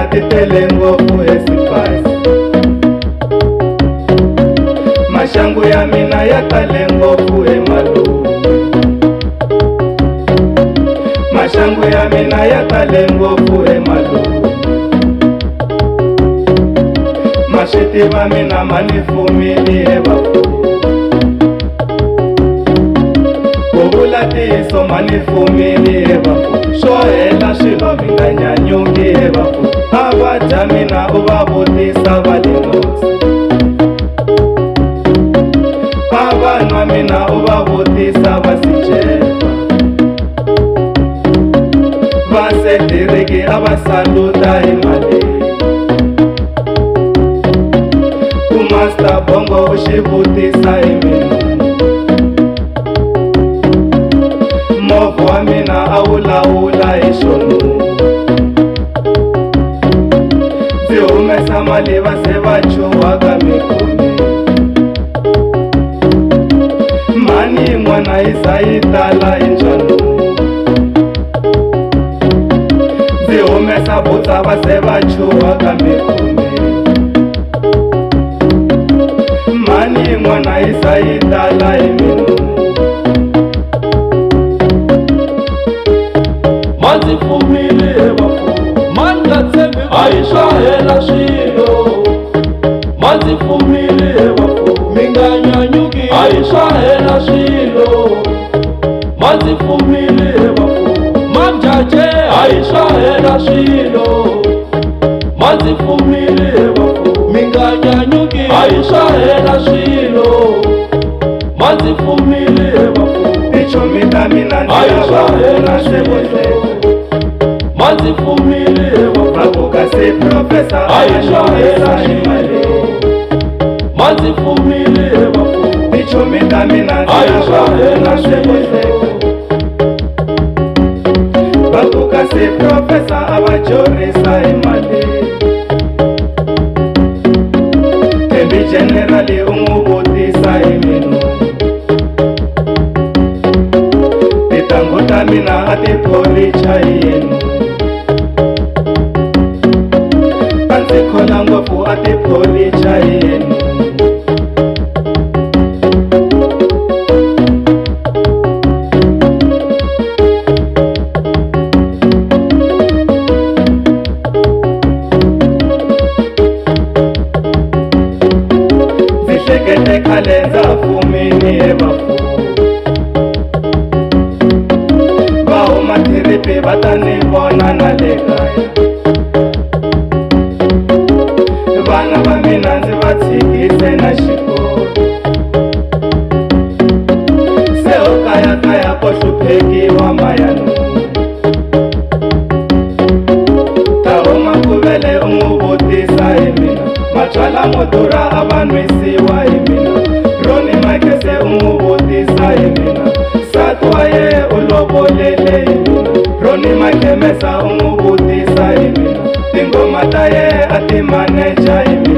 mina ti tele ngopfu eSpice. Maxangu ya mina ya tale ngopfu eMalungu. Maxangu ya mina ya tale ngopfu eMalungu. Maxiti va mina ma ni fumile eVafuwi. Ku vula ntiyiso ma ni fumile eVafuwi. Swo hela swilo mi nga nyanyuki eVafuwi. A va dya mina u va vutisa va le Nosi. A va nwa mina u va vutisa va Secheba. Va Setiriki a va saluta hi Malini. Ku Master Bongo u xi vutisa hi mina. Movha wa mina a wu lawula hi Xonunu. Ndzi humesa mali va se va chuha ka mikumi. Mani yin'wana yi za yi tala hi Ndzwanunu. Ndzi humesa butsa va se va chuha ka mikumi. Mani yin'wana yi za yi tala hi Minunu. Manzi fumile eVafuwi, man nga tshembi a hi swa hela swilo. Manzi fumile eVafuwi, mi nga nyanyuki a hi swa hela swilo. Manzi fumile eVafuwi, manjaje a hi swa hela swilo. Manzi fumile eVafuwi, mi nga nyanyuki a hi swa hela swilo. Manzi fumile eVafuwi, Tichomi ta mina a hi swa hela swilo. Manzi fumile eVafuwi, Babuka se profesa a hi swa hela swilo. swilo. Manzi fumile eVafuwi, Tichomi ta mina a hi swa hela swilo. Babuka se profesa a va jorisa hi Malini. Thembi generali u n'wi vutisa hi Minunu. Tintangu ta mina a ti phoricha hi yenu. A ndzi khona ngopfu a ti phoricha hi yenu. Ndzi hlekete khale ndza fumini eVafuwi. Va huma thiripi va ta ni vona na le kaya. Vana va mina ndzi va tshikise na xikolo. Se u kayakaya ko hluphekiwa mayanunu. Ta huma ku vele u n'wi vutisa hi mina. Matswala mo durha a va nwisiwa hi mina. Roni Makese u n'wi vutisa hi mina. Nsati wa ye u lovolele hi mina. Roni Makemesa u n'wi vutisa hi mina. Tingoma ta ye a ti maneja hi mina.